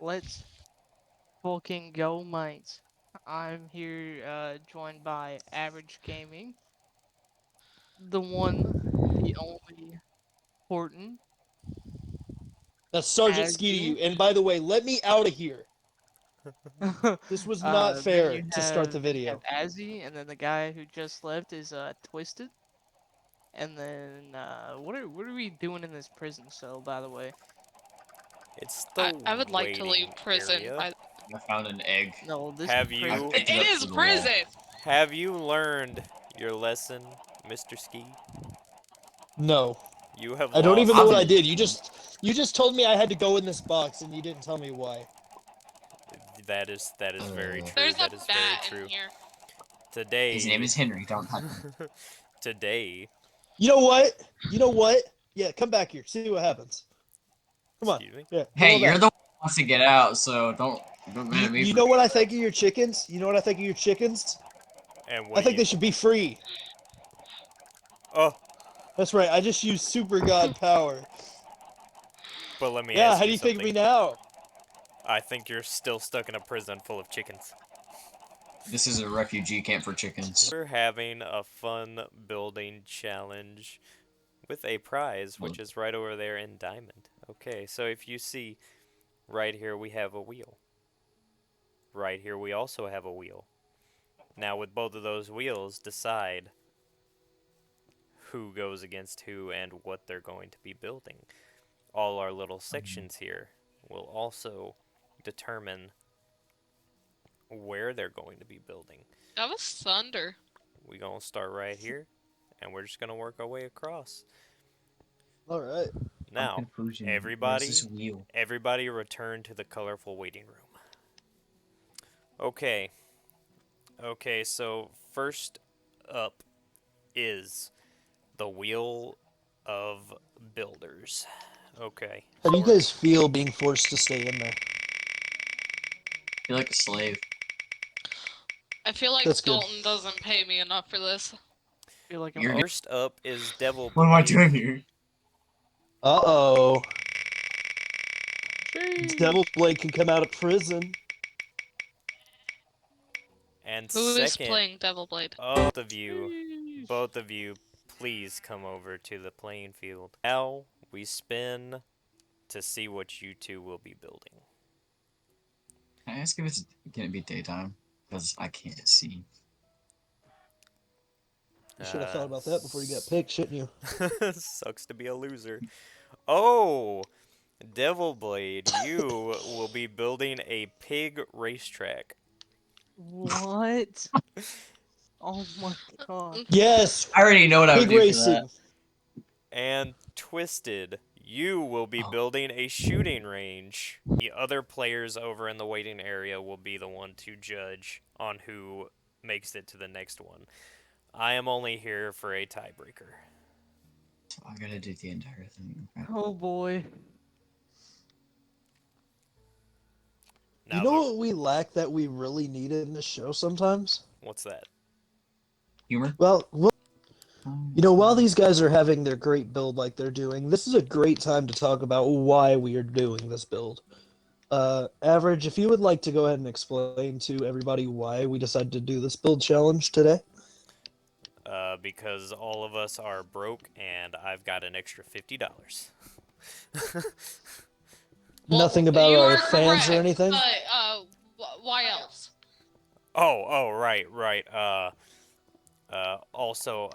Let's fucking go, mates. I'm here, joined by Average Gaming, the one, the only, Horton, That's Sergeant Ski to Azzy. you. And by the way, let me out of here. This was not Then fair to start the you have video. Azzy, and then the guy who just left is Twisted. And then what are we doing in this prison cell, by the way? It's I the would like to leave waiting prison. area. I found an egg. No, this is Have I prison. you picked it It up is through the wall. prison. have you learned your lesson, Mr. Ski? No. You have I don't even know lost. what I did. You just told me I had to go in this box and you didn't tell me why. That is very true. There's a That is very bat in true. here. Today His name is Henry. Don't touch him. today, You know what? You know what? Yeah, come back here. See what happens. Come on. excuse me. Yeah, come Hey, on you're back. the one who wants to get out, so don't mad You, at me you for know what getting I think of your chickens? You know what I think of your chickens? And I what think you they should be free. Oh, That's right. I just used super god power. but let me Yeah, ask how do you you think of me something. now? I think you're still stuck in a prison full of chickens. This is a refugee camp for chickens. We're having a fun building challenge with a prize, which is right over there in diamond. Okay, so if you see right here, we have a wheel. Right here, we also have a wheel. Now, with both of those wheels, decide who goes against who and what they're going to be building. All our little sections here will also determine where they're going to be building. That was thunder. We're going to start right here, and we're just going to work our way across. All right. Now, Conclusion. Where's this everybody, wheel? everybody return to the colorful waiting room. Okay. Okay, so first up is the Wheel of Builders. Okay. How do you guys feel being forced to stay in there? I feel like a slave. I feel like That's good. Dalton doesn't pay me enough for this. I feel like I'm You're First up is What am I Devilblade. doing here? Uh-oh. Sheesh. Devilblade can come out of prison. And Who is second, playing Devilblade? Sheesh. both of you, please come over to the playing field. Now we spin to see what you two will be building. Can I ask if it's can it be daytime? Because I can't see. You should have thought about that before you got picked, shouldn't you? Sucks to be a loser. Oh, Devilblade, you will be building a pig racetrack. What? Oh my god. Yes, I already know what I would pig do for that. racing. And Twisted, you will be Oh. building a shooting range. The other players over in the waiting area will be the one to judge on who makes it to the next one. I am only here for a tiebreaker. So I gotta do the entire thing. Okay. Oh boy. You Now know the what we lack that we really need in this show sometimes? what's that? Humor? Well, while these guys are having their great build like they're doing, this is a great time to talk about why we are doing this build. Average, if you would like to go ahead and explain to everybody why we decided to do this build challenge today. Because all of us are broke and I've got an extra $50. Nothing about you our are fans or correct, anything? but why else? Right. Also,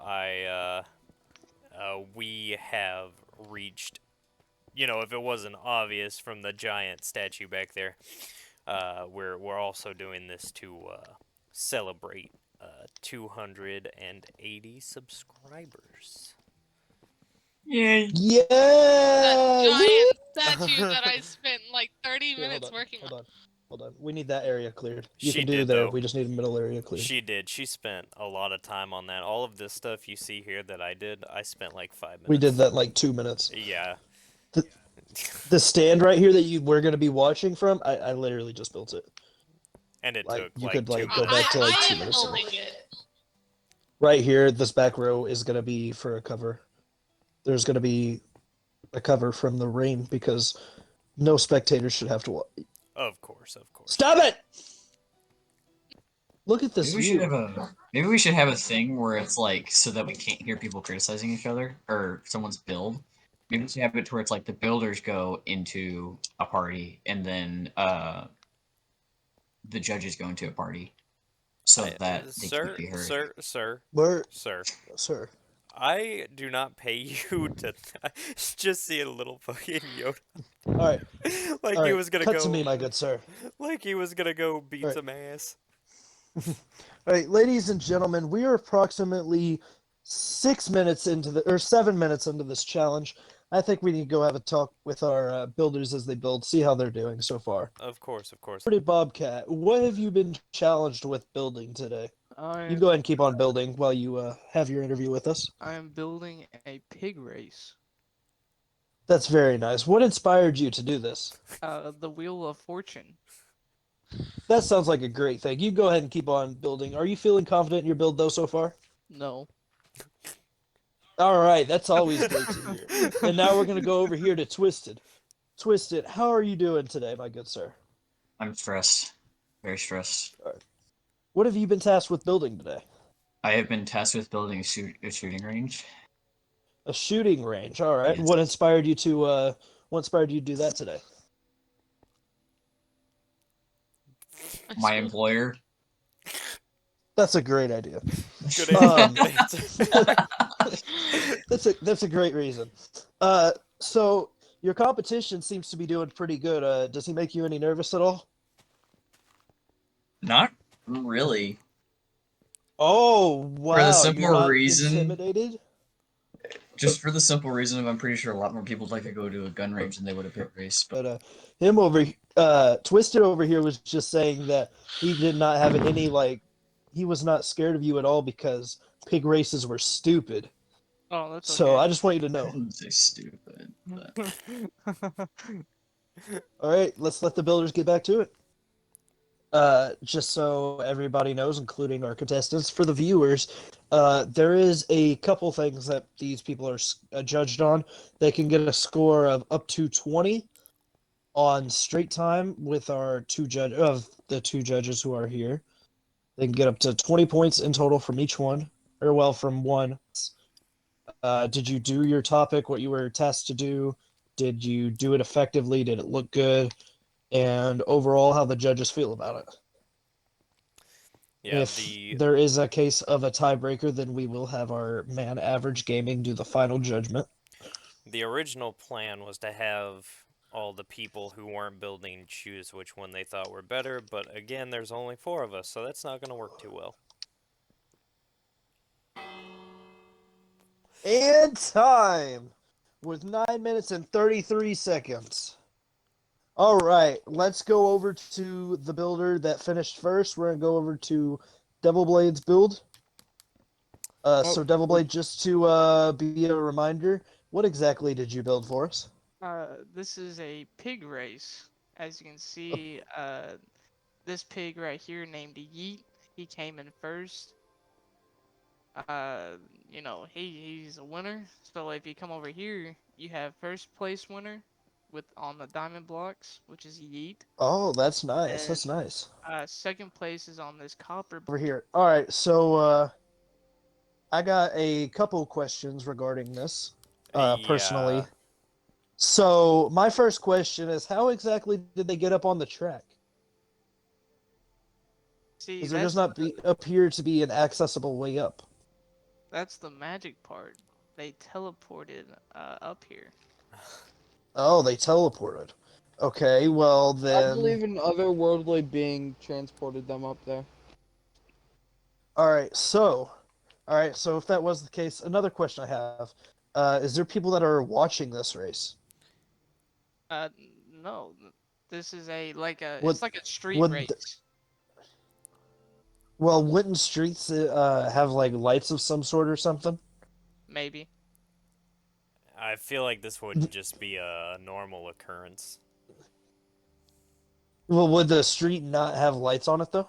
we have reached, if it wasn't obvious from the giant statue back there, we're also doing this to celebrate 280 subscribers. Yay. That Yeah! giant statue that I spent like 30 Here, minutes working on. hold on. We need that area cleared. You She can do did, there. though. We just need a middle area cleared. She did. She spent a lot of time on that. All of this stuff you see here that I did, I spent like 5 minutes. We did that in like 2 minutes. Yeah. The stand right here that we're going to be watching from, I literally just built it. And it Like, took you like could, 2 like, go minutes. back to, like, I 2 am minutes ago. building it. Right here, this back row is going to be for a cover. There's going to be a cover from the rain because no spectators should have to watch. Of course. Stop it! Look at this view. Maybe we should have a thing where it's like so that we can't hear people criticizing each other or someone's build. Maybe we should have it to where it's like the builders go into a party and then the judges go into a party so that they can't be heard. Sir. I do not pay you to just see a little fucking Yoda. All right. Like All he right. was gonna Cut go. to me, my good sir. Like he was gonna go beat All right. some ass. All right, ladies and gentlemen, we are approximately 7 minutes into this challenge. I think we need to go have a talk with our builders as they build, see how they're doing so far. Of course. Pretty Bobcat, what have you been challenged with building today? You I can go ahead and keep on building while you have your interview with us. am building a pig race. That's very nice. What inspired you to do this? The Wheel of Fortune. That sounds like a great thing. You go ahead and keep on building. Are you feeling confident in your build though so far? No. All right, that's always great to hear. And now we're gonna go over here to Twisted. Twisted, how are you doing today, my good sir? I'm stressed. Very stressed. What have you been tasked with building today? I have been tasked with building a shooting range. A shooting range. All right. Yes. What inspired you to do that today? My employer. That's a great idea. Good answer. That's a great reason. So your competition seems to be doing pretty good. Does he make you any nervous at all? Not really. Oh wow! For the simple You're not reason- intimidated? Just for the simple reason of I'm pretty sure a lot more people would like to go to a gun range than they would a pit race. But But Twisted over here was just saying that he did not have any he was not scared of you at all because pig races were stupid. Oh, that's So okay. I just want you to I know. wouldn't say stupid. But... All right, let's let the builders get back to it. Just so everybody knows, including our contestants, for the viewers, there is a couple things that these people are judged on. They can get a score of up to 20 on straight time with our two judges who are here. They can get up to 20 points in total from each one, from one. Did you do your topic, what you were tasked to do? Did you do it effectively? Did it look good? And overall, how the judges feel about it. Yeah, If there is a case of a tiebreaker, then we will have our man average gaming do the final judgment. the original plan was to have all the people who weren't building choose which one they thought were better, but again, there's only 4 of us, so that's not going to work too well. And time with 9 minutes and 33 seconds. All right, let's go over to the builder that finished first. We're gonna go over to Devilblade's build. So Devilblade, just to be a reminder, what exactly did you build for us? This is a pig race. As you can Uh, see, this pig right here named Yeet, he came in first. He's a winner. So if you come over here, you have first place winner with on the diamond blocks, which is Yeet. Oh, that's nice. And That's nice. second place is on this copper. Over here. All right, so I got a couple questions regarding this, Yeah. personally. So my first question is, how exactly did they get up on the track? See, Does there does not appear to be an accessible way up? that's the magic part. They teleported up here. Oh, they teleported. Okay, well I then. believe an otherworldly being transported them up there. All right, so if that was the case, another question I have: is there people that are watching this race? Uh, no, this is Would it's like a street would race, well, wouldn't streets have like lights of some sort or something? maybe. I feel like this would just be a normal occurrence. Well, would the street not have lights on it though?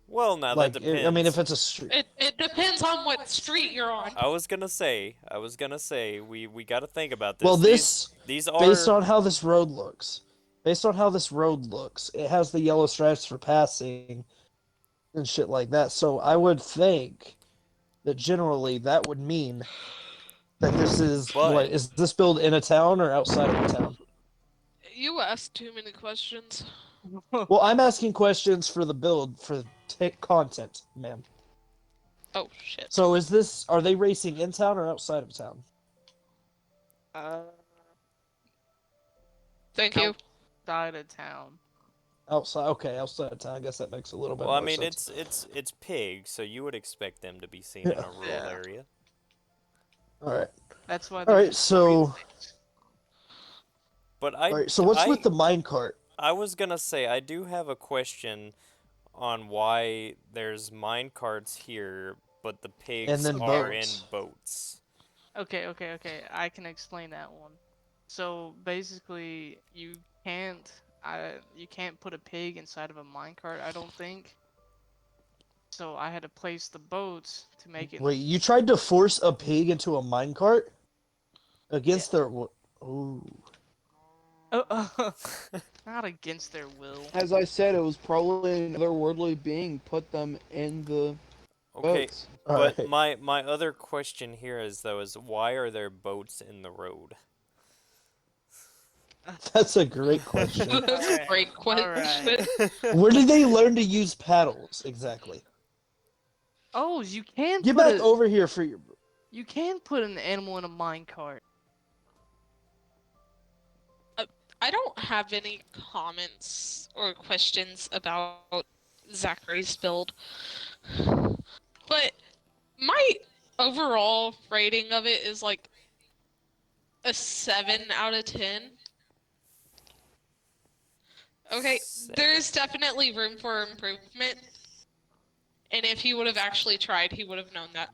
Well, now that Like, I mean, if depends. it's a street. It depends on what street you're on. I was gonna say, we got to think about Well, this. These based are on how this road looks, it has the yellow stripes for passing and shit like that. So I would think that generally that would mean that this is but is this build in a town or outside of a town? You asked too many questions. Well, I'm asking questions for the build for content, ma'am. Oh shit. So are they racing in town or outside of town? Uh, Thank you. Outside of town. Outside, okay, outside of town. I guess that makes a little bit well, I more mean sense. it's pig, so you would expect them to be seen in Yeah. a rural Yeah, area. All right. that's why All they're right. just three So, lanes. But all right. So what's with the minecart I was gonna say I do have a question on why there's mine carts here, but the and pigs then are in boats? boats. Okay. I can explain that one. So basically, you can't put a pig inside of a minecart, I don't think. So I had to place the boats to make it. Wait, you tried to force a pig into a minecart Yeah. against their? Ooh. Not against their will. As I said, it was probably an otherworldly being put them in the Okay, boats. All but right. my other question here is why are there boats in the road? That's a great question. That's a great All right. question. Where did they learn to use paddles exactly? Oh, Get back over here for your. you can put an animal in a minecart. I don't have any comments or questions about Zachary's build, but my overall rating of it is like a 7 out of 10. Okay, there's definitely room for improvement, and if he would have actually tried, he would have known that.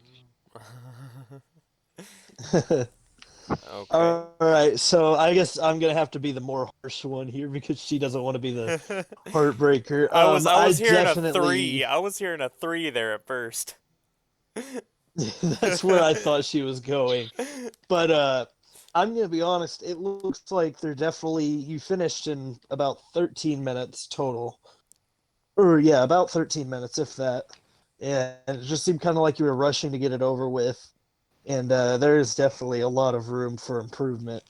Okay. All right, so I guess I'm gonna have to be the more harsh one here because she doesn't want to be the heartbreaker. I I was hearing a definitely 3. I was hearing a 3 there at first. that's where I thought she was going, but I'm gonna be honest. It looks like they're definitely you finished in about 13 minutes total, or yeah, about 13 minutes if that. And it just seemed kind of like you were rushing to get it over with, and there is definitely a lot of room for improvement.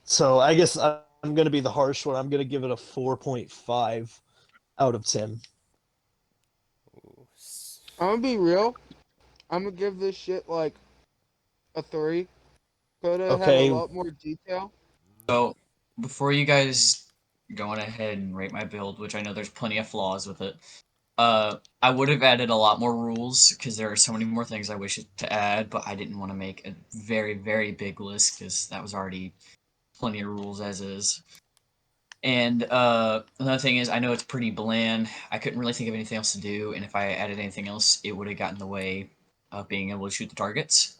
So I guess I'm going to be the harsh one. I'm going to give it a 4.5 out of 10. I'm gonna be real. I'm gonna give this shit like a 3. Could have had a Okay, lot more detail. So before you guys go on ahead and rate my build, which I know there's plenty of flaws with it, I would have added a lot more rules because there are so many more things I wish to add, but I didn't want to make a very, very big list because that was already plenty of rules as is. And another thing is, I know it's pretty bland. I couldn't really think of anything else to do, and if I added anything else, it would have gotten in the way of being able to shoot the targets.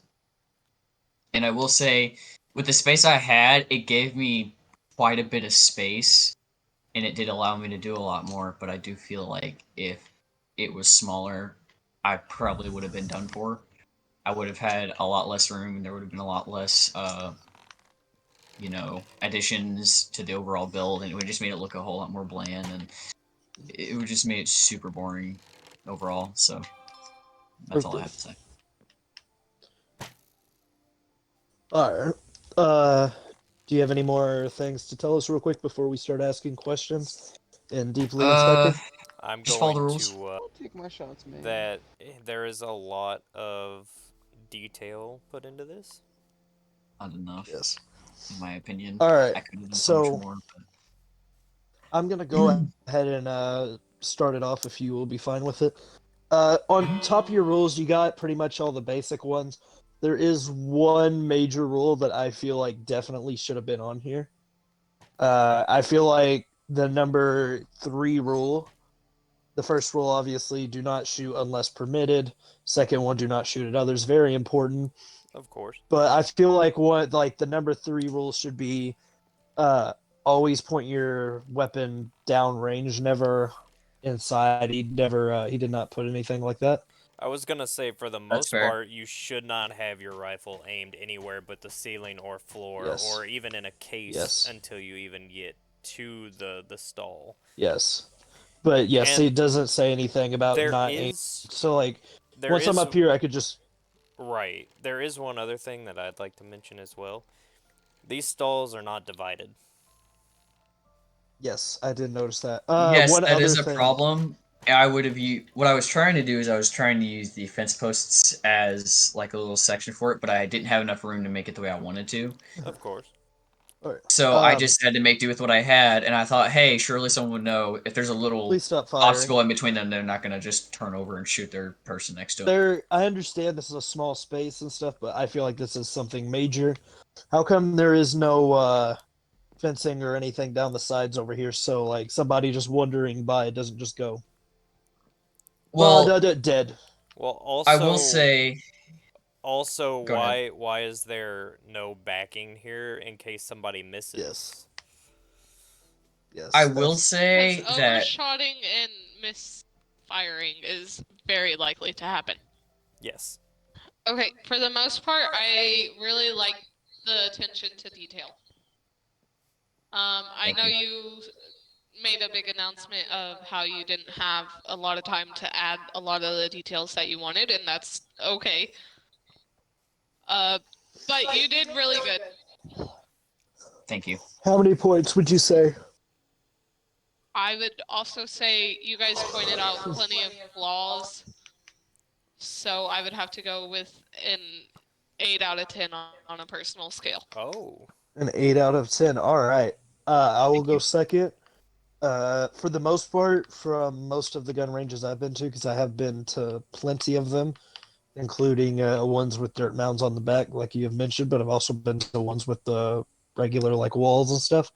And I will say, with the space I had, it gave me quite a bit of space, and it did allow me to do a lot more. But I do feel like if it was smaller, I probably would have been done for. I would have had a lot less room, and there would have been a lot less, additions to the overall build, and it would just made it look a whole lot more bland, and it would just made it super boring overall. So that's all I have to say. all right. Uh, do you have any more things to tell us real quick before we start asking questions and deeply Uh, inspecting? I'm just follow the going rules. to I'll take my shots, man. that there is a lot of detail put into this. Not enough, Yes. in my opinion. All right. I could have done so much So more. I'm gonna But... go ahead and start it off if you will be fine with it. On top of your rules, you got pretty much all the basic ones. There is one major rule that I feel like definitely should have been on here. I feel like the number 3 rule. The first rule, obviously, do not shoot unless permitted. Second one, do not shoot at others. Very important. Of course. But I feel like the number 3 rule should be uh, always point your weapon downrange, never inside. He did not put anything like that. I was gonna say, for the That's most fair. part, you should not have your rifle aimed anywhere but the ceiling or floor, Yes. or even in a case Yes. until you even get to the stall. Yes. But yes, And it doesn't say anything about there not aiming. is So like there once I'm is up here, I could just right. There is one other thing that I'd like to mention as well. These stalls are not divided. yes, I did notice that. Yes, One that other is a thing. problem. I would have used what I was trying to do is I was trying to use the fence posts as like a little section for it, but I didn't have enough room to make it the way I wanted to. Of course. All right. So I just had to make do with what I had, and I thought, hey, surely someone would know if there's a little Please stop firing. obstacle in between them, they're not gonna just turn over and shoot their person next to them. I understand this is a small space and stuff, but I feel like this is something major. How come there is no fencing or anything down the sides over here? So like somebody just wandering by doesn't just go Well, dead. Well, I will say, also, go ahead. why is there no backing here in case somebody Yes. misses? I Yes, will that's Because say that overshotting and misfiring is very likely to happen. Yes. Okay, for the most part, I really like the attention to detail. I know you made a big announcement of how you didn't have a lot of time to add a lot of the details that you wanted, and that's okay. But you did really good. thank you. how many points would you say? I would also say you guys pointed out plenty of flaws, so I would have to go with an 8 out of 10 on a personal scale. Oh. An 8 out of 10. All right. I will Thank go you. second. For the most part, from most of the gun ranges I've been to, because I have been to plenty of them, including ones with dirt mounds on the back, like you have mentioned, but I've also been to ones with the regular like walls and stuff.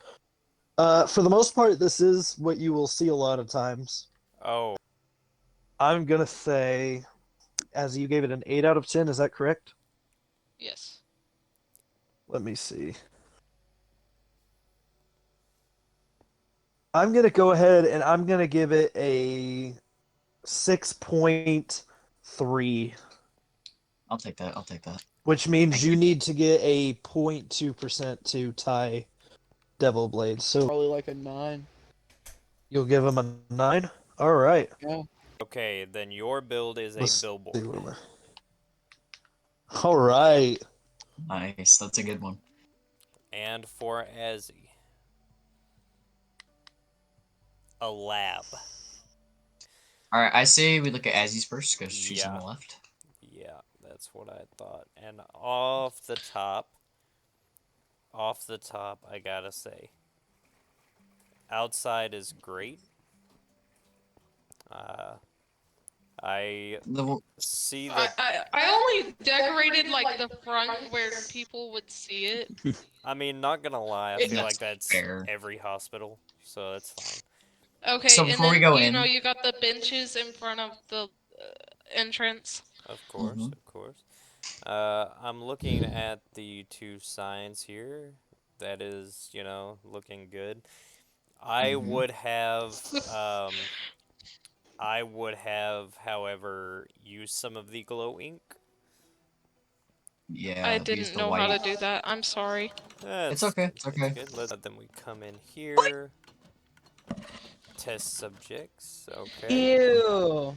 For the most part, this is what you will see a lot of times. Oh. I'm gonna say, as you gave it an 8 out of 10, is that correct? Yes. Let me see. I'm gonna go ahead and I'm gonna give it a 6.3, I'll take that. I'll take that. which means Thank you you. need to get a 0.2% to tie Devil Blade. So Probably like a 9. you'll give him a 9? All right. Yeah. Okay, then your build is a Let's see. billboard. What am I... All right. Nice. That's a good one. And for Azzy, a lab. All right, I say we look at Azzy's first because she's on the Yeah, left. yeah, that's what I thought. And off the top, I gotta say, outside is great. Uh, I The see I, that. I I only decorated like the front where people would see it. I mean, not gonna lie, I It feel that's like that's fair. every hospital, so that's fine. So Okay, and before we then go you know in, you got the benches in front of the entrance. Of course, hmm of course. I'm looking at the two signs here. That is, looking good. I hmm would have, um, I would have, however, used some of the glow ink. I yeah, use didn't the know how white. to do that. I'm sorry. It's That's okay. good. It's That's okay. good. Then we come in here. Test subjects. Okay. Ew.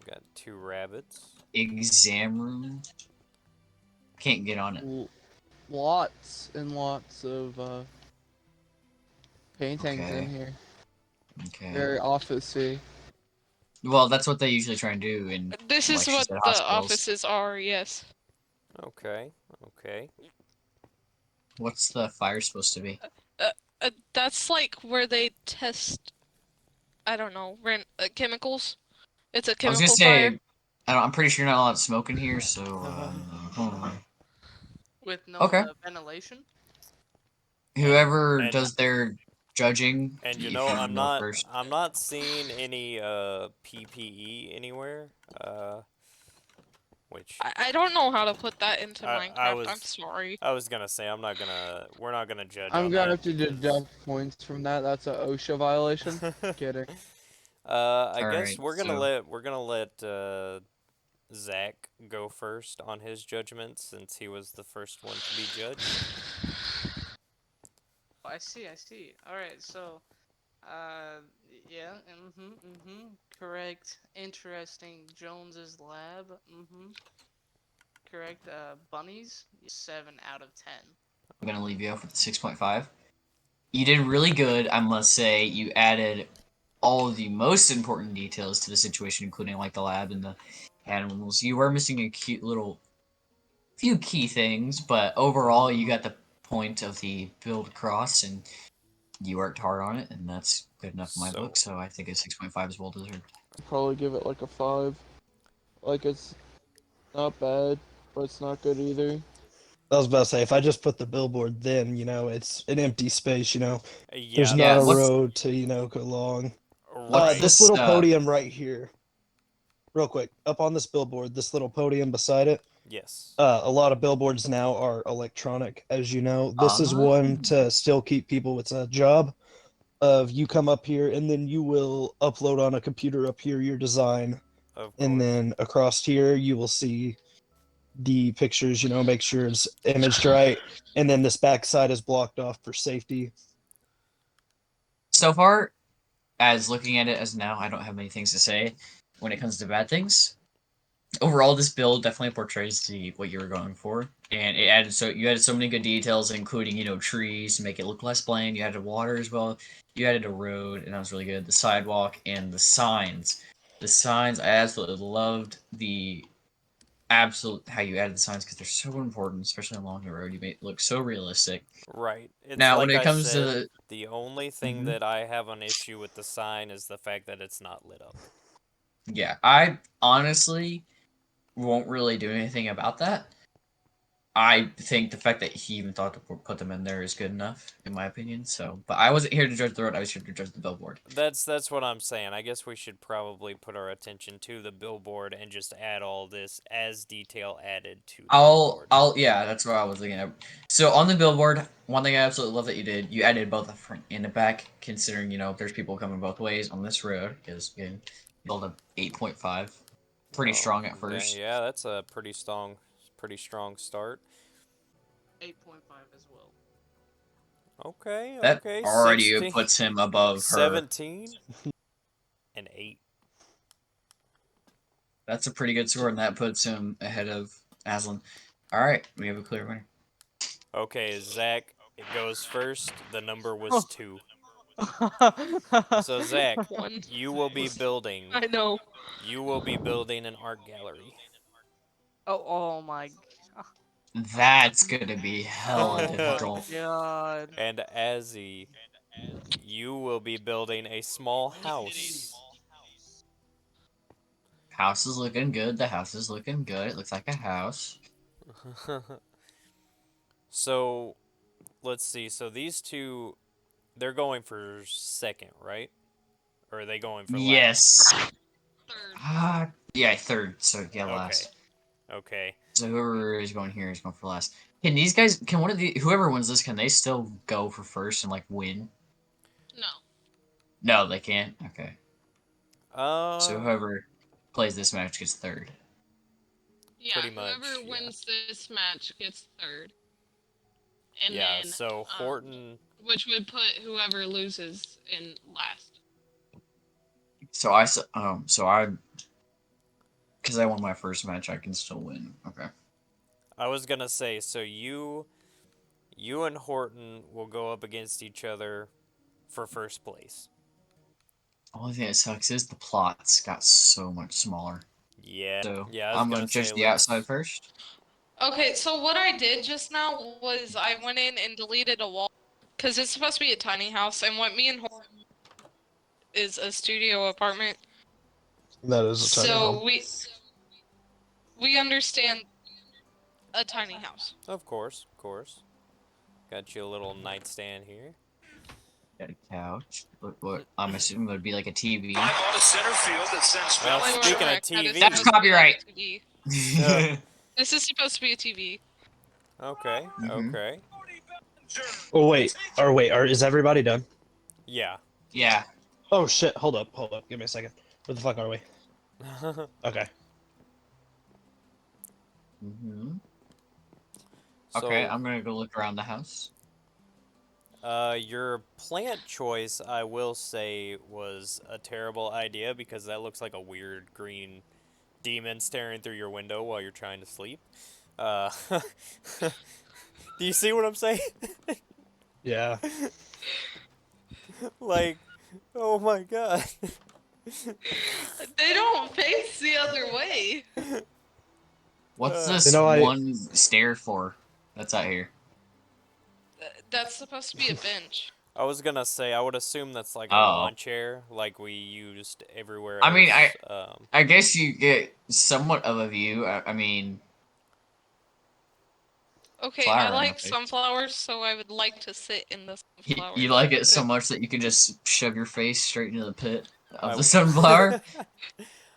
Got two rabbits. Exam room. Can't get on it. Lots and lots of paintings in Okay. here. Okay. Very officey. Well, that's what they usually try and do in, This is like she what said, the hospitals. offices are. Yes. Okay. Okay. What's the fire supposed to be? That's like where they test. I don't know, chemicals. It's a I was gonna chemical fire say, I'm pretty sure you're not allowed to smoke in here, so With no okay. ventilation. And Whoever and does their judging, and if you I'm can go not first. I'm not seeing any PPE anywhere. Which I don't know how to put that into I Minecraft. I'm was sorry. I was gonna say we're not gonna judge I'm on gonna that have to because deduct points from that. That's a OSHA violation. Kidding. I All guess right, so we're gonna let Zach go first on his judgment since he was the first one to be judged. I see, I see. Alright, so, uh, yeah, correct. Interesting. Jones's lab, correct. Bunnies, 7 out of 10. I'm gonna leave you off with the 6.5. You did really good, I must say. You added all of the most important details to the situation, including like the lab and the animals. You were missing a cute little few key things, but overall, you got the point of the build across, and you worked hard on it, and that's good enough in my book. So So I think a 6.5 is well deserved. Probably give it like a 5. Like it's not bad, but it's not good either. I was about to say, if I just put the billboard, then it's an empty space. There's yeah, not Yeah, a what's that's road to go along. what's right. This this? little podium right here, real quick, up on this billboard, this little podium beside it. Yes. A lot of billboards now are electronic, as you know. This is Ah, one to still keep people with a job. Of you come up here and then you will upload on a computer up here your design, Of and course. then across here you will see the pictures. Make sure it's imaged right, and then this back side is blocked off for safety. so far as looking at it as now, I don't have many things to say when it comes to bad things. Overall, this build definitely portrays the what you were going for, and you added so many good details, including trees to make it look less bland. You added water as well. You added a road, and that was really good. The sidewalk and the signs. The signs, I absolutely loved the absolute how you added the signs because they're so important, especially along the road. You made it look so realistic. Right. It's Now, when like it I comes to said, the only thing Mhm. that I have an issue with the sign is the fact that it's not lit up. Yeah, I honestly won't really do anything about that. I think the fact that he even thought to put them in there is good enough, in my opinion. So, but I wasn't here to judge the road. I was here to judge the billboard. That's what I'm saying. I guess we should probably put our attention to the billboard and just add all this as detail added to the billboard. Yeah, that's what I was thinking of. So on the billboard, one thing I absolutely love that you did, you added both the front and the back, considering there's people coming both ways on this road. Because again, you built a 8.5, pretty Oh, strong at first. yeah, that's a pretty strong start. 8.5 as well. Okay, That okay, already 16, puts him above her. 17, and 8. That's a pretty good score, and that puts him ahead of Aslan. All right, we have a clear winner. Okay, Zach, it goes first. The number was Huh. 2. So Zach, One. you will be building. I know. You will be building an art gallery. Oh my god. That's gonna be hella Oh my difficult. god. And Azzy, you will be building a small house. House is looking good. The house is looking good. It looks like a house. So let's see. So these two, they're going for second, right? Or are they going for last? Yes. Third. Yeah, third. So yeah, Okay. last. Okay. So whoever is going here is going for last. Can these guys? Can one of the whoever wins this? Can they still go for first and like win? No. No, they can't. Okay. So Um, whoever plays this match gets third. Yeah, Pretty whoever much, yeah. wins this match gets third. And Yeah, then, so Horton. which would put whoever loses in last. So I because I won my first match, I can still win. Okay. I was gonna say, so you and Horton will go up against each other for first place. Only thing that sucks is the plots got so much smaller. Yeah, So yeah. I was I'm gonna gonna say judge the outside let's. first. Okay, so what I did just now was I went in and deleted a wall because it's supposed to be a tiny house, and what me and Horton is a studio apartment. That is a tiny home. So we understand a tiny house. Of course, of course. Got you a little nightstand here. Got a couch. What I'm assuming would be like a TV. Well, You are speaking of correct. That is That's TV, supposed to be like copyright. a TV. uh, This is supposed to be a TV. okay, hmm okay, Oh wait, is everybody done? yeah. Yeah. Oh shit, hold up, give me a second. Where the fuck are we? Okay. hmm Okay, So, I'm gonna go look around the house. your plant choice, I will say, was a terrible idea because that looks like a weird green demon staring through your window while you're trying to sleep. Uh, do you see what I'm saying? Yeah. Like, oh my god. They don't face the other way. What's Uh, You this know, one stair for? That's out here. That's supposed to be a bench. I was gonna say, I would assume that's like a Oh. lawn chair, like we used everywhere I mean, else. I guess you get somewhat of a view. I mean, Okay, I flower. like Okay. sunflowers, so I would like to sit in the You sunflowers. like it so much that you can just shove your face straight into the pit of I the sunflower.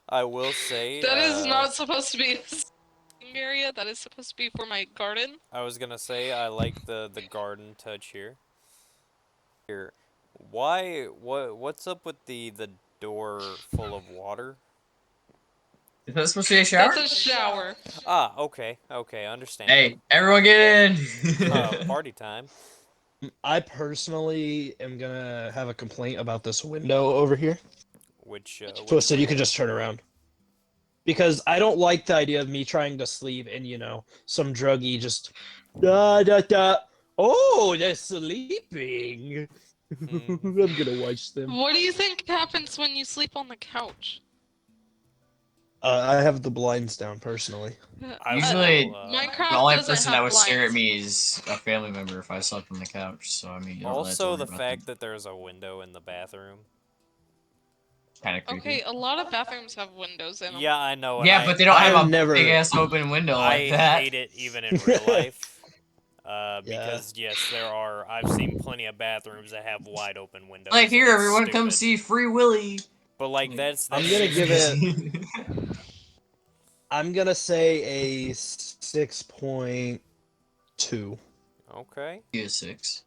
I will say, That is not supposed to be a sitting area. That is supposed to be for my garden. I was gonna say I like the garden touch here. Here, what's up with the door full of water? Is that supposed to be a That's shower? a shower. Ah, okay, understandable. Hey, everyone get in! Party time. I personally am gonna have a complaint about this window over here. Which Twisted, you can window? just turn around. Because I don't like the idea of me trying to sleep and, some druggie just da da da. Oh, they're sleeping. Hmm. I'm gonna watch them. What do you think happens when you sleep on the couch? I have the blinds down personally. I Usually, will. the Minecraft only doesn't person that have would stare at blinds. me is a family member if I slept on the couch. So I mean, you don't really have to Also, worry the about them. fact that there's a window in the bathroom. Kind of Okay, creepy. a lot of bathrooms have windows in them. Yeah, I know, and Yeah, but they don't I have have a big never. ass open window like I that. hate it even in real life. Yeah. Because yes, I've seen plenty of bathrooms that have wide open windows, Like and here, it's everyone come stupid. see Free Willy. But like Like, that's I'm that's gonna six give point. it. I'm gonna say a 6.2. Okay, He is 6.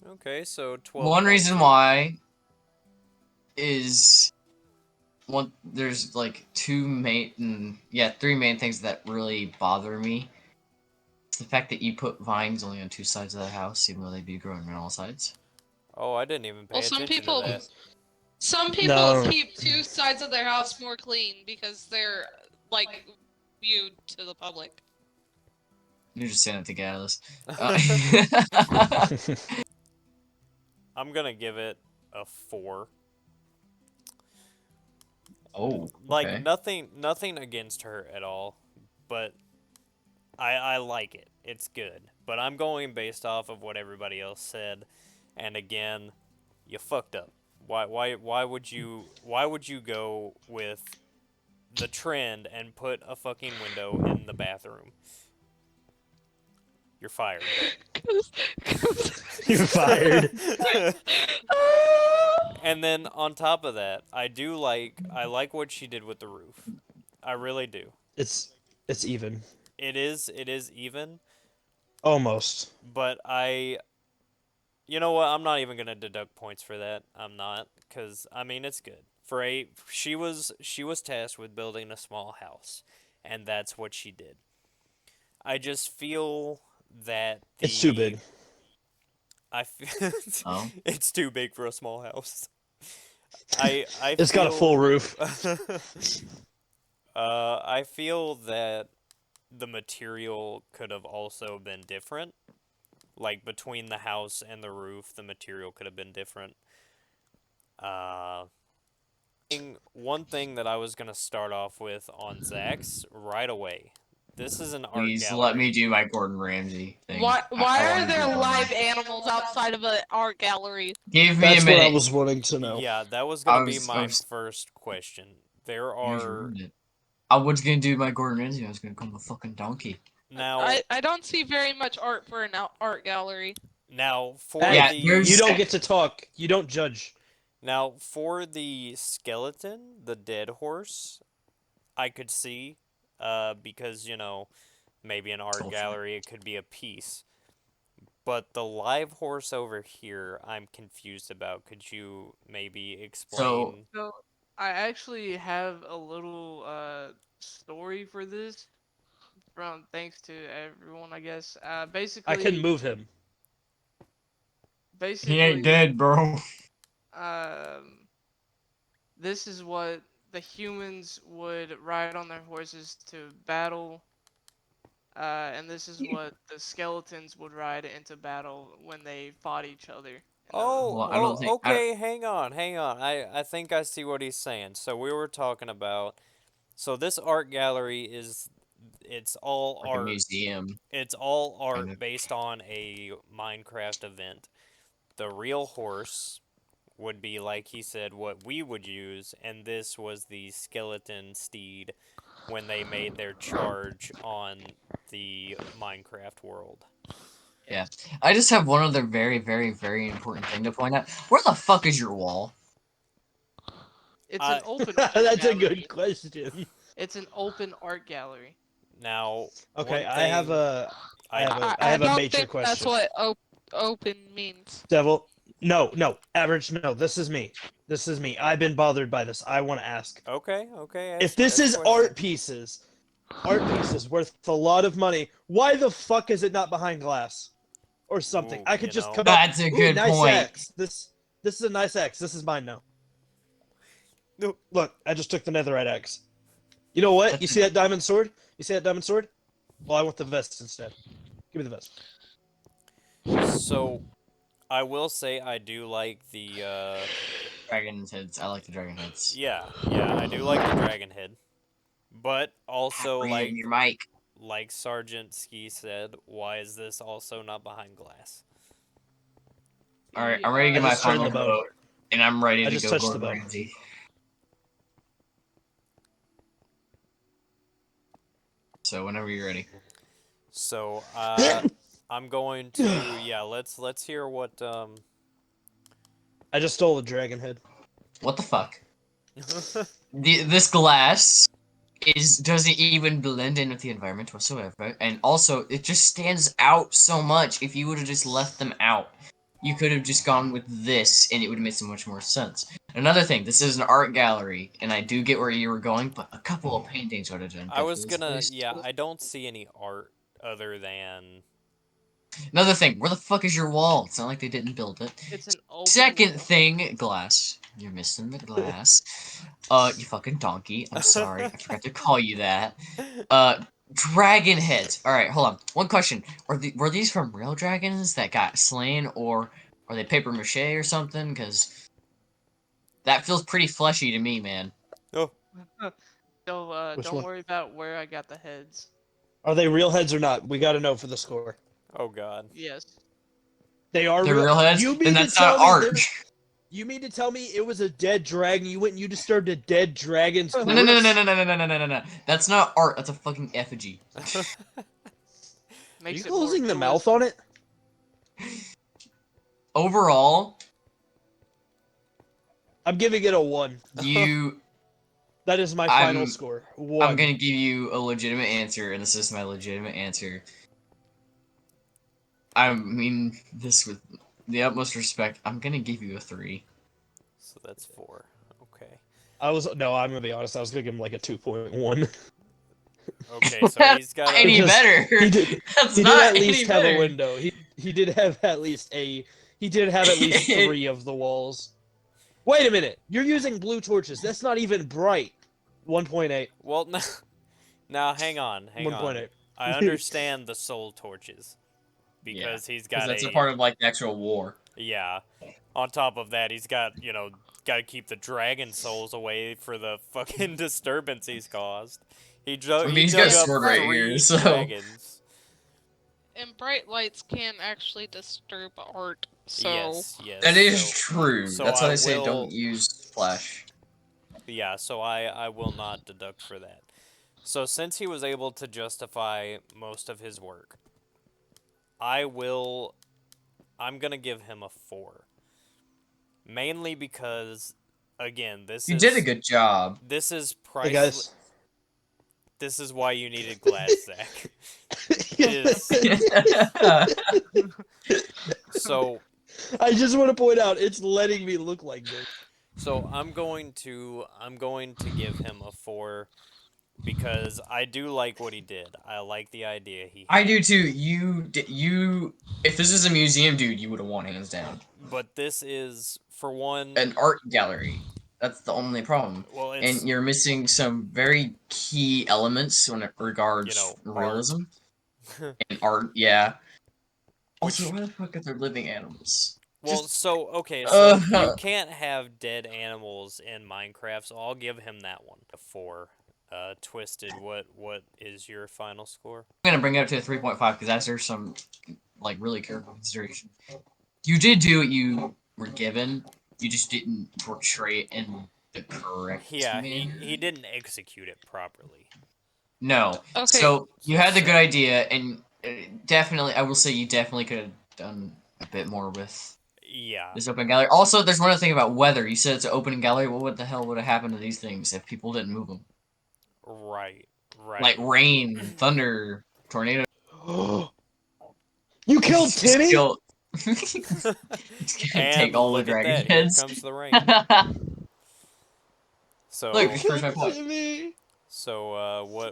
okay, so One reason 12.2. why is there's like three main things that really bother me. It's the fact that you put vines only on two sides of the house, even though they'd be growing on all sides. Oh, I didn't even Well, pay attention to that. some people No. keep two sides of their house more clean because they're like viewed to the public. You're just saying it to get out of this. I'm gonna give it a 4. Oh, Like okay. nothing against her at all, but I like it. It's good. But I'm going based off of what everybody else said. And again, you fucked up. Why would you go with the trend and put a fucking window in the bathroom? You're fired. 'Cause- You're fired. And then on top of that, I like what she did with the roof. I really do. It's it's even. It is even, Almost. but you know what? I'm not even gonna deduct points for that. I'm not, cause I mean it's good. She was tasked with building a small house, and that's what she did. I just feel that It's too the big. I feel Oh, it's too big for a small house. I It's got a full feel roof. I feel that the material could have also been different. Like between the house and the roof, the material could have been different. Uh, one thing that I was gonna start off with on Zach's right away. This is an art please let me gallery. do my Gordon Ramsay thing. Why I why want are to do there Gordon live Ramsay. animals outside of an art gallery? Give me a That's what I minute. was wanting to know. Yeah, that was I gonna be was, I my was, first question. There you guys are ruined it. I was gonna do my Gordon Ramsay. I was gonna call him a fucking donkey. now I don't see very much art for an art gallery. now for Hey, Yeah, you the there's. don't get to talk. You don't judge. skeleton, the dead horse, I could see, because maybe an art Oh, fuck. gallery it could be a piece. But the live horse over here, I'm confused about. Could you maybe So, explain? So I actually have a little story for this from thanks to everyone, I guess. I can Basically, move him. he ain't basically, dead, bro. um, this is what the humans would ride on their horses to battle, and this is what the skeletons would ride into battle when they fought each other in the Oh, Well, I don't oh, think. I don't, okay. Hang on. I think I see what he's saying. So we were talking about. So this art gallery it's all like a art. museum, It's all kind of. art based on a Minecraft event. The real horse would be, like he said, what we would use, and this was the skeleton steed when they made their charge on the Minecraft world. Yeah. I just have one other very, very, very important thing to point out. Where the fuck is your wall? It's an I open art That's a good gallery. question. It's an open art gallery. Now Okay, one thing I I have I a don't major think that's question. what open means. Devil, no, average, no. This is me. This is me. I've been bothered by this. I want to ask. okay, If ask this ask is question. art pieces worth a lot of money, why the fuck is it not behind glass or something? Ooh, I could just come up. That's a Ooh, good nice point. axe. This is a nice axe. This is mine now. No. Look, I just took the netherite axe. You know what? You That's see that diamond sword? You see that diamond sword? Well, I want the vest instead. Give me the vest. So I will say I do like the dragon's heads. I like the dragon heads. yeah, I do like the dragon head. But also Bring your mic. like Sergeant Ski said, why is this also not behind glass? All right, The I'm ready to I get my just turned final the bone. vote, and I'm ready I to just go touched the Gordon bone. Ramsay. So whenever you're ready. So I'm going to yeah, let's hear what I just stole a dragon head. What the fuck? This glass doesn't even blend in with the environment whatsoever, and also it just stands out so much. If you would have just left them out, you could have just gone with this, and it would have made so much more sense. Another thing, this is an art gallery, and I do get where you were going, but a couple of paintings would have done I good for was this gonna place. yeah, I don't see any art other than Another thing, where the fuck is your wall? It's not like they didn't build it. It's an open Second wall. thing, glass. You're missing the glass. You fucking donkey. I'm sorry. I forgot to call you that. Dragon heads. Alright, hold on. One question. Were these from real dragons that got slain, or are they paper mache or something? Because That feels pretty fleshy to me, man. Oh, So Which don't one? worry about where I got the heads. Are they real heads or not? We got to know for the score. oh God. Yes. They are They're real. real heads? You Then mean to that's not tell me art. there? You mean to tell me it was a dead dragon? You went and you disturbed a dead dragon's No, no, no, no, corpse? no, no, no, no, no, no, no, no. That's not art. That's a fucking effigy. Are you Makes it more closing the mouth on realistic. it? Overall, I'm giving it a 1. you, That is my final I'm, score. I'm 1. gonna give you a legitimate answer, and this is my legitimate answer. I mean this with the utmost respect. I'm gonna give you a 3. So that's 4. Okay. I'm gonna be honest. I was gonna give him like a 2.1 Okay, so That's he's got not any a. because better. he did That's he did not at any least have a better. window. He did have at least he did have at least 3 of the walls. Wait a minute. You're using blue torches. That's not even bright. 1.8. Well, now hang on, hang on. 1.8. I understand the soul torches Yeah, because he's because got that's a a part of like the actual war. yeah. On top of that, he's got got to keep the dragon souls away for the fucking disturbance he's caused. He I mean, he he's got a dug up sword right here, 3 so dragons. And bright lights can actually disturb art, so Yes, yes. that is so, true. so That's I why they say will. don't use flash. Yeah, so I will not deduct for that. So since he was able to justify most of his work, I'm gonna give him a 4. Mainly because, again, You did a good job. this is Hey priceless. guys. This is why you needed glass, Zach. Is so I just want to point out it's letting me look like this. so I'm going to give him a 4 because I do like what he did. I like the idea he I had. do too. You. If this is a museum, dude, you would have won hands down. But this is for one. An art gallery. That's the only problem. Well, And it's you're missing some very key elements when it regards art. realism and art. Yeah. Also, Which why the fuck are there living animals? well, Just so okay, so you uh, can't have dead animals in Minecraft, so I'll give him that one. A 4. Twisted. What is your final score? I'm gonna bring it up to a 3.5 because that's there's some like really careful consideration. You did do what you were given. You just didn't portray it in the correct Yeah, manner. he didn't execute it properly. No. okay. So you So had the good sad. idea, and definitely, I will say you definitely could have done a bit more with Yeah. this open gallery. Also, there's one other thing about weather. You said it's an open gallery. Well, what the hell would have happened to these things if people didn't move them? Right. Like Right. rain, thunder, tornado. You killed Just Timmy? kill. It's gonna And take all the look at dragon that. Here heads. comes the rain. So Look, You just proves my killed point. Timmy.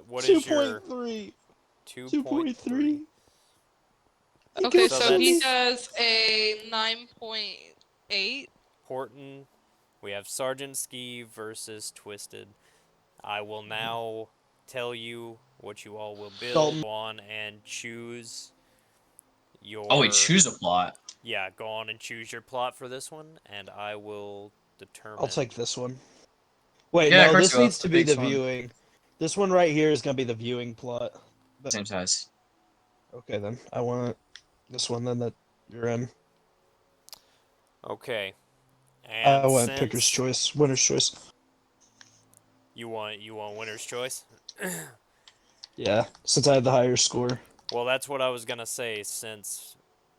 what is your 2.3. 2.3? 2.3. You Okay, killed So so he that's- does a 9.8. Horton. We have Sergeant Ski versus Twisted. I will now tell you what you all will build. Dalton. Go on and choose your. Oh, wait, choose a plot. Yeah, go on and choose your plot for this one, and I will determine. I'll take this one. Wait, Yeah, of no, course this you will. needs It's to the be the biggest one. viewing. This one right here is gonna be the viewing plot. Same size. Okay, then I want this one. Then that you're in. Okay. I And went picker's since choice, winner's choice. you want winner's choice. Yeah, since I had the higher score. Well, that's what I was gonna say. Since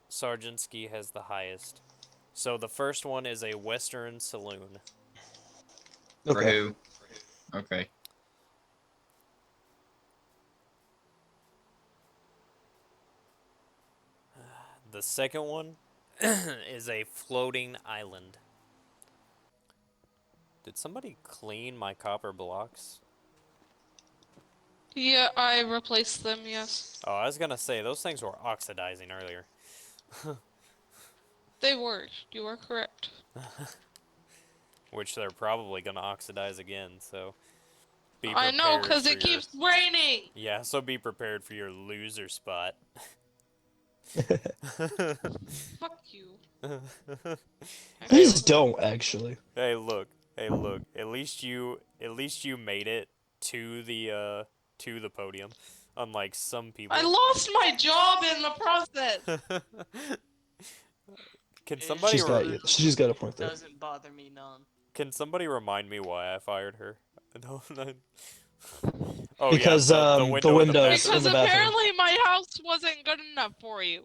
Sergeant Ski has the highest, so the first one is a Western saloon. For Okay. who? Okay. The second one is a floating island. Did somebody clean my copper blocks? Yeah, I replaced them, yes. Oh, I was gonna say those things were oxidizing earlier. They were. You are correct. Which they're probably gonna oxidize again, so be I prepared know, because for it your... keeps raining! Yeah, so be prepared for your loser spot. Fuck you. Please don't actually. Hey, look. Hey, look. At least you made it to the podium, unlike some I people. lost my job in the process. Can It somebody She's got you. She's literally got a point there. doesn't bother me none. can somebody remind me why I fired her? No, no. Oh yeah, Because the the window in the windows in bathroom. Because the bathroom. apparently my house wasn't good enough for you.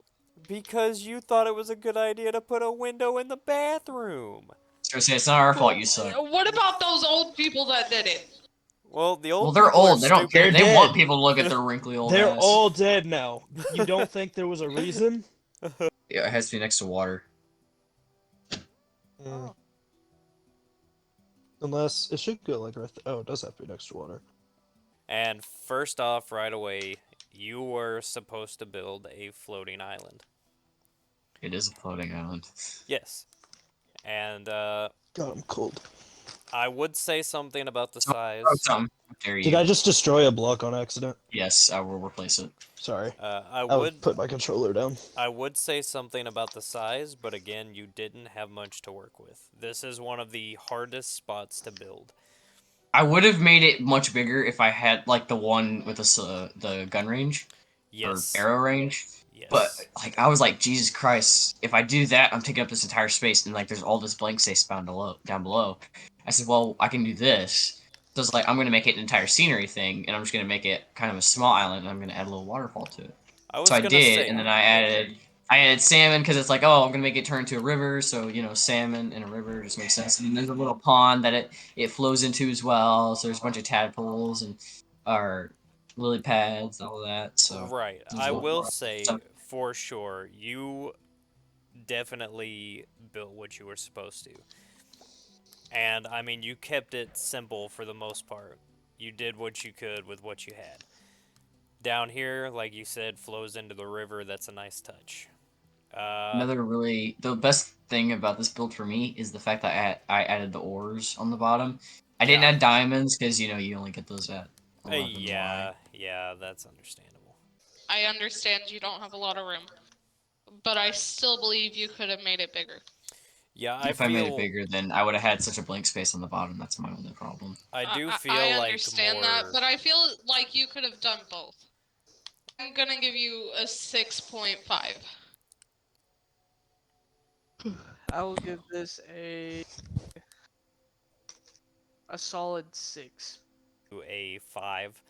Because you thought it was a good idea to put a window in the bathroom. So say it's not our fault you suck. What about those old people that did it? Well, the Well, old they're people are old. They don't care. They're stupid. They want dead. people to look at their wrinkly old They're ass. all dead now. You don't think there was a reason? Yeah, it has to be next to water. Mm, Oh, unless it should go like right. Oh, it does have to be next to water. And first off, right away, you were supposed to build a floating island. It is a floating island. Yes. And God, I'm cold. I would say something about the So, oh, size. Tom, how dare Did you? I just destroy a block on accident? Yes, I will replace it. Sorry. Uh, I I would would put my controller down. I would say something about the size, but again, you didn't have much to work with. This is one of the hardest spots to build. I would have made it much bigger if I had like the one with the gun range or Yes. arrow range. But Yes. like I was like, Jesus Christ, if I do that, I'm taking up this entire space and like there's all this blank space down below. I said, well, I can do this. So it's like I'm gonna make it an entire scenery thing, and I'm just gonna make it kind of a small island, and I'm gonna add a little waterfall to it. I So was I gonna did, say and then I added salmon because it's like, oh, I'm gonna make it turn into a river, so salmon in a river just makes sense. And then there's a little pond that it flows into as well. So there's a bunch of tadpoles and or lily pads and all that. So right. there's I a lot will more say stuff. for sure you definitely built what you were supposed to. And I mean, you kept it simple for the most part. You did what you could with what you had. Down here, like you said, flows into the river. That's a nice touch. Uh, The best thing about this build for me is the fact that I added the ores on the bottom. I didn't yeah. add diamonds because you only get those at 11Y. Yeah, that's understandable. I understand you don't have a lot of room, but I still believe you could have made it bigger. Yeah, I If I made it feel bigger, then I would have had such a blank space on the bottom. That's my only problem. I do I feel like understand that, more but I feel like you could have done both. I'm gonna give you a 6.5. I will give this a solid 6. to a 5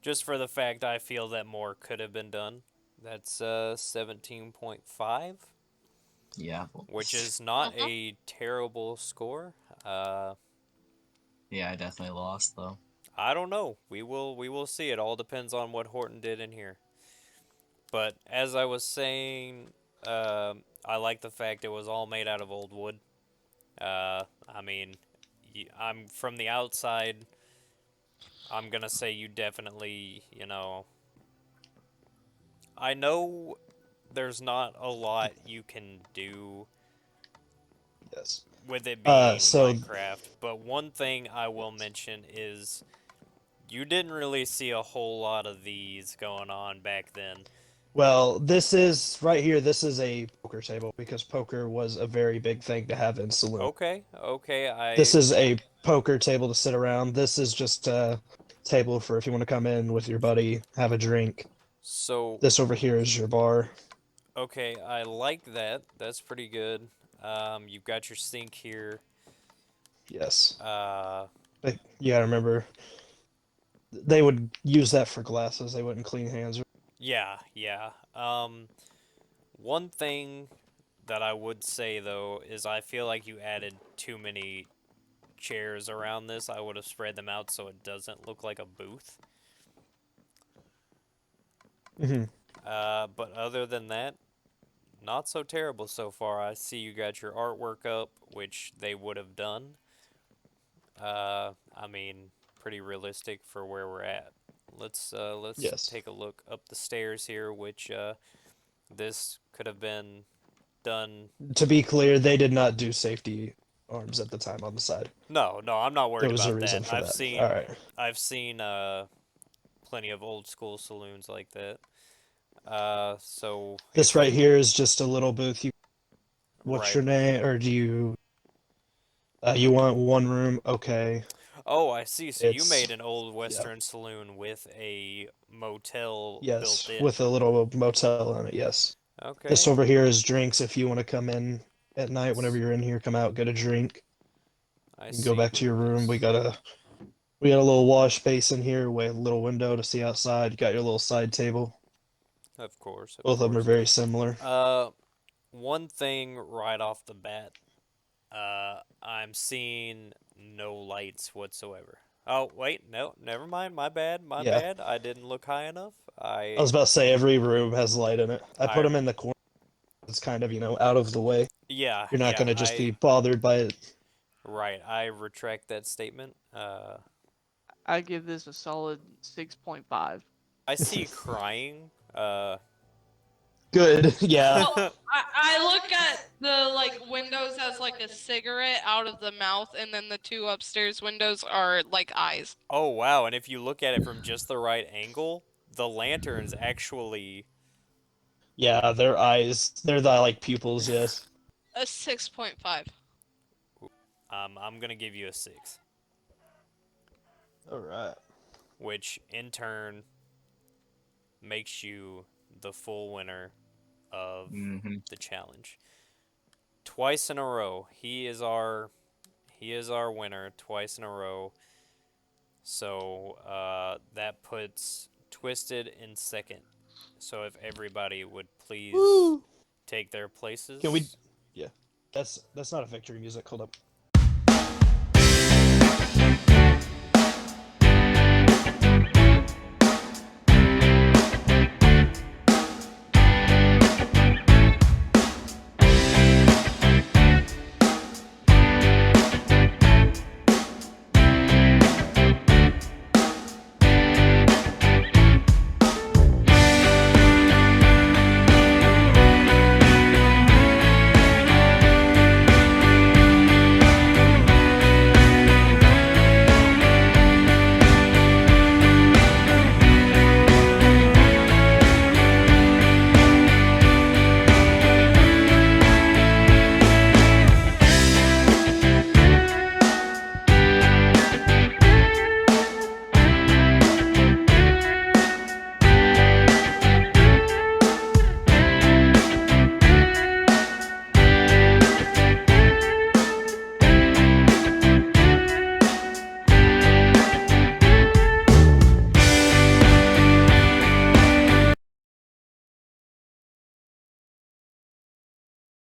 just for the fact I feel that more could have been done. That's 17.5, Yeah, which is not Uh-huh. a terrible score. Uh yeah, I definitely lost though. I don't know. We will see. It all depends on what Horton did in here. But as I was saying, I like the fact it was all made out of old wood. I mean, I'm from the outside. I'm gonna say you definitely, I know there's not a lot you can do Yes. with it being So Minecraft, but one thing I will mention is you didn't really see a whole lot of these going on back then. well, this is right here. This is a poker table because poker was a very big thing to have in saloon. Okay, This is a poker table to sit around. This is just a table for if you want to come in with your buddy, have a drink. so This over here is your bar. okay, I like that. That's pretty good. You've got your sink here. Yes. Uh, But you gotta remember, they would use that for glasses. They wouldn't clean hands. yeah. One thing that I would say though is I feel like you added too many chairs around this. I would have spread them out so it doesn't look like a booth. Hmm. But other than that, not so terrible so far. I see you got your artwork up, which they would have done. I mean, pretty realistic for where we're at. Let's Yes. take a look up the stairs here, which this could have been done. To be clear, they did not do safety arms at the time on the side. No, I'm not There worried was a about that. reason for that. All right. I've seen plenty of old school saloons like that. So This here's right here is just a little booth. You, what's right. your name, or do you? You want one room? Okay. Oh, I see. So you It's made an old yeah. Western saloon with a motel built Yes, in. with a little motel on it. Yes. This Okay. over here is drinks. If you want to come in at night, whenever you're in here, come out, get a drink. I You can go see. back to your room. Yes. We got a little wash basin here with a little window to see outside. You got your little side table. Of course, of Both of them are course. very similar. Uh, one thing right off the bat, I'm seeing no lights whatsoever. Oh, wait, no, never mind. My bad, my Yeah. bad. I didn't look high enough. I was about to say every room has light in it. I put I, them in the corner. It's kind of, out of the way. yeah, You're not yeah, going to just be bothered by it. right. I retract that statement. I give this a solid 6.5. I see crying. Good. Yeah. Well, I look at the like windows as like a cigarette out of the mouth, and then the two upstairs windows are like eyes. Oh, wow. And if you look at it from just the right angle, the lanterns actually. Yeah, their eyes. They're the like pupils, yes. A 6.5. I'm gonna give you a 6, All right. which in turn makes you the full winner of Mm-hmm. the challenge. Twice in a row. He is our winner twice in a row. So that puts Twisted in second. So if everybody would please Woo! take their Can we places. Yeah. That's not a victory music. Hold up.